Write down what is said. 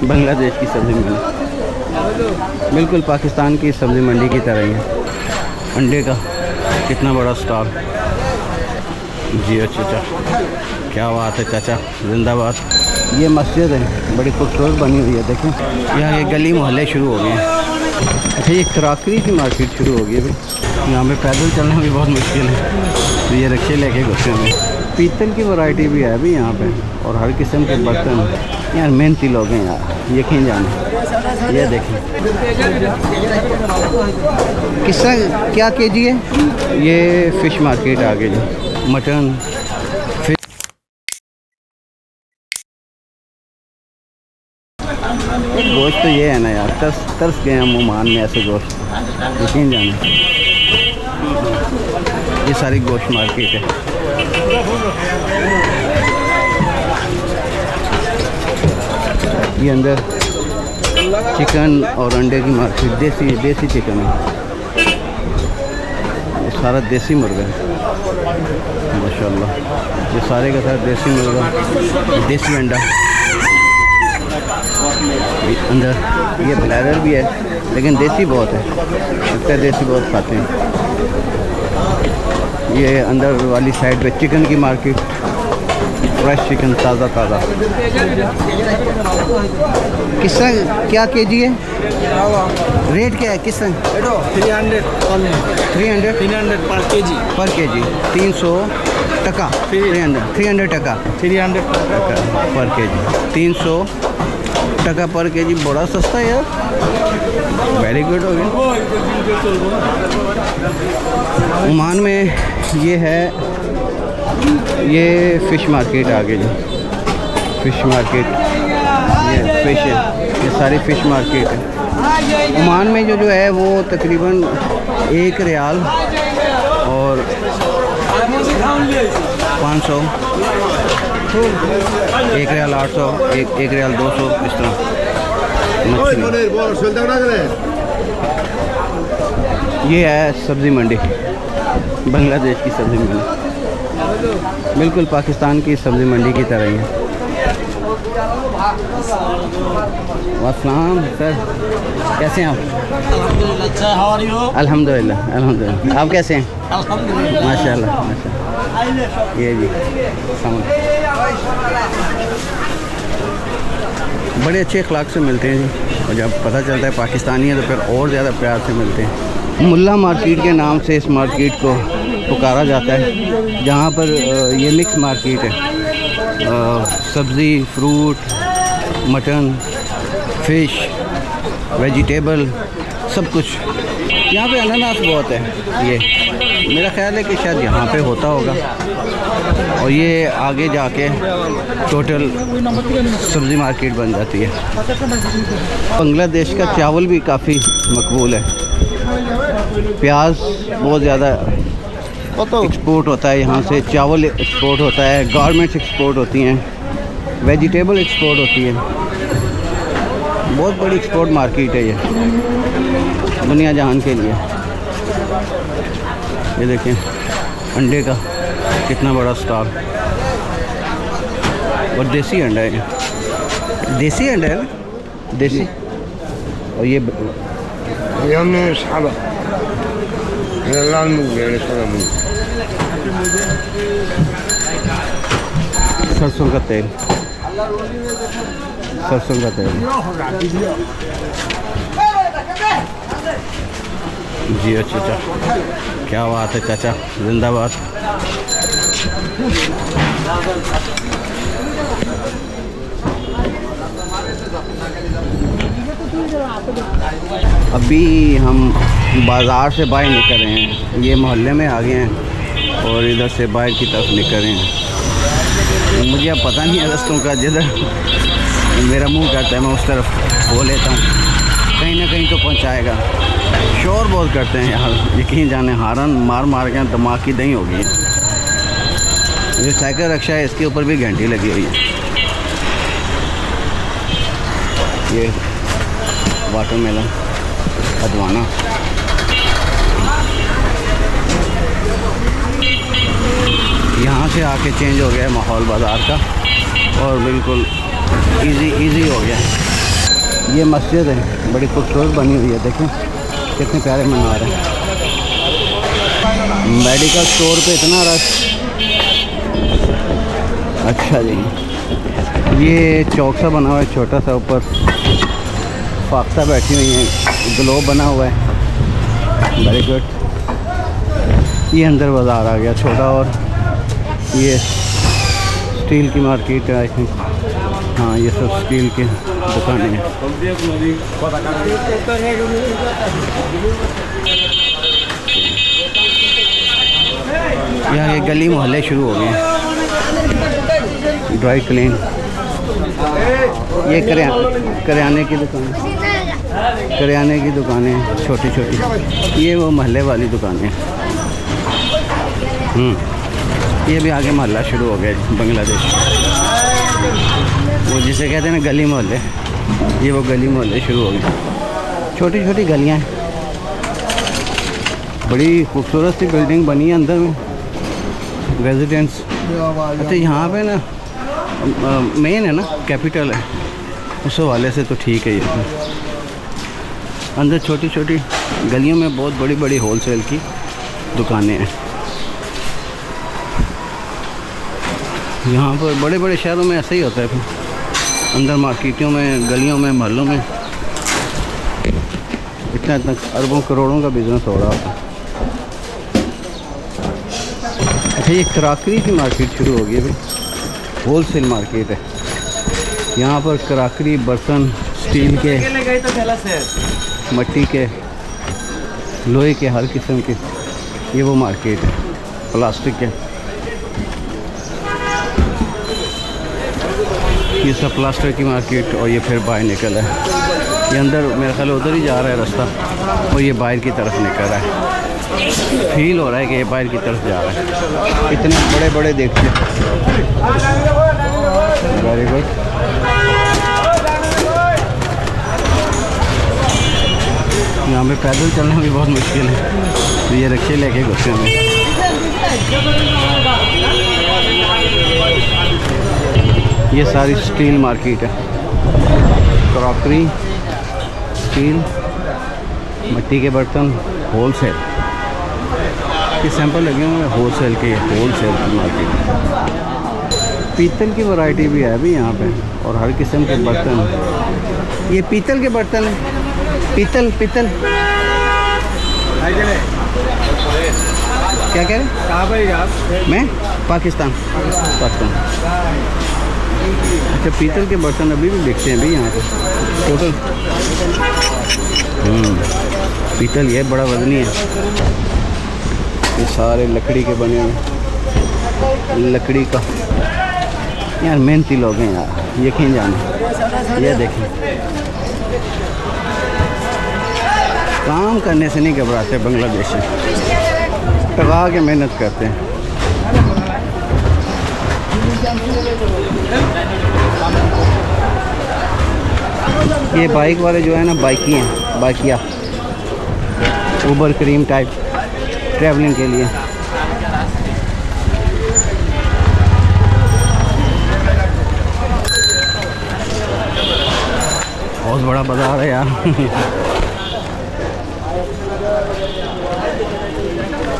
बांग्लादेश की सब्ज़ी मंडी, बिल्कुल पाकिस्तान की सब्ज़ी मंडी की तरह ही है। अंडे का कितना बड़ा स्टॉल। जी अच्छा चाचा, क्या बात है चाचा, जिंदाबाद। ये मस्जिद है, बड़ी खूबसूरत बनी हुई है। देखें यहाँ ये गली मोहल्ले शुरू हो गए हैं। अच्छा ये क्रॉकरी की मार्केट शुरू हो गई है अभी। यहाँ पे पैदल चलना भी बहुत मुश्किल है, तो ये रिक्शे लेके घुसे हुए। पीतल की वैरायटी भी है अभी यहाँ पे, और हर किस्म के बर्तन। यार मेहनती लोग हैं यार, यकीन जाने। ये देखें किस क्या केजी है। ये फ़िश मार्केट आ गई जी, मटन फिश। गोश्त तो ये है ना यार, तरस गए हम ओमान में ऐसे गोश्त, यकीन जाने। ये सारी गोश्त मार्केट है। ये अंदर चिकन और अंडे की मार्केट, देसी चिकन है। ये सारा देसी मुर्गा है माशाल्लाह। ये सारे का सारा देसी मुर्गा, देसी अंडा। अंदर ये ब्लैडर भी है, लेकिन देसी बहुत है, इसका देसी बहुत खाते हैं। ये अंदर वाली साइड पे चिकन की मार्केट, फ्रेश चिकन ताज़ा। किस तरह क्या केजी है, रेट क्या है किस तरह। 300 पर केजी 300 टका, 300 टका पर केजी, 300 टका पर केजी। बड़ा सस्ता है यार, वेरी गुड हो गया। ओमान में ये है, ये फ़िश मार्केट आ गई जी, फ़िश मार्केट। ये फ़िश है, ये सारी फ़िश मार्केट है। ओमान में जो है वो तकरीबन 1 रियाल और 500, 1 रियाल 800, 1 रियाल 200 इस तरह। ये है सब्ज़ी मंडी, बांग्लादेश की सब्ज़ी मंडी, बिल्कुल पाकिस्तान की सब्ज़ी मंडी की तरह ही है। वास्सलाम सर, कैसे हैं आप। अल्हम्दुलिल्लाह। आप कैसे हैं। माशाल्लाह माशाल्लाह। ये जी बड़े अच्छे अखलाक से मिलते हैं जी, और जब पता चलता है पाकिस्तानी है तो फिर और ज़्यादा प्यार से मिलते हैं। मुल्ला मार्केट के नाम से इस मार्केट को पुकारा जाता है, जहाँ पर ये मिक्स मार्केट है। सब्ज़ी, फ्रूट, मटन, फ़िश, वेजिटेबल, सब कुछ। यहाँ पे अनानास बहुत है। ये मेरा ख़्याल है कि शायद यहाँ पे होता होगा, और ये आगे जाके टोटल सब्ज़ी मार्केट बन जाती है। बांग्लादेश का चावल भी काफ़ी मकबूल है। प्याज बहुत ज़्यादा एक्सपोर्ट होता है यहाँ से, चावल एक्सपोर्ट होता है, गारमेंट्स एक्सपोर्ट होती हैं, वेजिटेबल एक्सपोर्ट होती है। बहुत बड़ी एक्सपोर्ट मार्केट है ये दुनिया जहान के लिए। ये देखें अंडे का कितना बड़ा स्टॉल, और देसी अंडा है, देसी अंडा है ना, देसी। और ये सरसों का तेल, सरसों का तेल। जी अच्छा चाचा, क्या बात है चाचा, जिंदाबाद। अभी हम बाज़ार से बाहर निकल रहे हैं, ये मोहल्ले में आ गए हैं और इधर से बाहर की तरफ निकल रहे हैं। मुझे अब पता नहीं है रस्तों का, जिधर मेरा मुंह करता है मैं उस तरफ हो लेता हूँ, कहीं ना कहीं तो पहुँचाएगा। शोर बहुत करते हैं यार, यकीन जाने, हारन मार मार के दिमाग की दही हो गई है। ये साइकिल रक्षा है, इसके ऊपर भी घंटी लगी हुई है। ये वाटरमेलन अदवाना, यहाँ से आके चेंज हो गया है माहौल बाज़ार का, और बिल्कुल इजी हो गया है। ये मस्जिद है, बड़ी खूबसूरत बनी हुई है, देखें कितने प्यारे मीनार हैं। मेडिकल स्टोर पे इतना रश। अच्छा जी, ये चौक सा बना हुआ है छोटा सा, ऊपर फाख्ता बैठी हुई है, ग्लोब बना हुआ है, वेरी गुड। ये अंदर बाज़ार आ गया छोटा, और ये स्टील की मार्केट है आई थिंक। हाँ, ये सब स्टील की दुकानें हैं। यहाँ ये गली मोहल्ले शुरू हो गए हैं। ड्राई क्लीन, ये करियाने की दुकान, करियाने की दुकानें छोटी छोटी, ये वो मोहल्ले वाली दुकानें। ये भी आगे मोहल्ला शुरू हो गया जी, बांग्लादेश, वो जिसे कहते हैं ना गली मोहल्ले, ये वो गली मोहल्ले शुरू हो गए। छोटी छोटी गलियां हैं, बड़ी खूबसूरत सी बिल्डिंग बनी है अंदर में, रेजिडेंस। अच्छा, यहाँ पे ना मेन है ना, कैपिटल है, उस हवाले से तो ठीक है। ये अंदर छोटी छोटी गलियों में बहुत बड़ी बड़ी होलसेल की दुकानें हैं। यहाँ पर बड़े बड़े शहरों में ऐसा ही होता है, फिर अंदर मार्केटों में, गलियों में, मोहल्लों में इतना इतना अरबों करोड़ों का बिज़नेस हो रहा होता है। अच्छा, ये कराकरी की मार्केट शुरू हो गई है, होलसेल मार्केट है। यहाँ पर कराकरी, बर्तन, स्टील के, मिट्टी के, लोहे के, हर किस्म के, ये वो मार्केट है। प्लास्टिक के, ये सब प्लास्टर की मार्केट, और ये फिर बाहर निकल है। ये अंदर मेरा ख्याल उधर ही जा रहा है रास्ता, और ये बाहर की तरफ निकल रहा है। फील हो रहा है कि ये बाहर की तरफ जा रहा है। इतने बड़े बड़े देखते, वेरी गुड। यहाँ पे पैदल चलना भी बहुत मुश्किल है, तो ये रिक्शे लेके घुसे हमें। ये सारी स्टील मार्केट है, क्रॉकरी, स्टील, मिट्टी के बर्तन, होलसेल। ये सैंपल लगे हुए हैं होलसेल के, होलसेल की मार्केट। पीतल की वैरायटी भी है अभी यहाँ पे, और हर किस्म के बर्तन। ये पीतल के बर्तन है, पीतल पीतल। क्या कह रहे हैं? कहाँ पर आप? मैं पाकिस्तान। अच्छा, पीतल के बर्तन अभी भी बिकते हैं अभी यहाँ पे टोटल। पीतल ये बड़ा वजनी है। ये सारे लकड़ी के बने हुए, लकड़ी का। यार मेहनती लोग हैं यार, यकीन जाने। ये देखें, काम करने से नहीं घबराते बांग्लादेशी, टगा के मेहनत करते हैं। ये बाइक वाले जो है ना, बाइकी हैं, Bykea, Uber cream type, travelling के लिए। बहुत बड़ा बाज़ार है यार।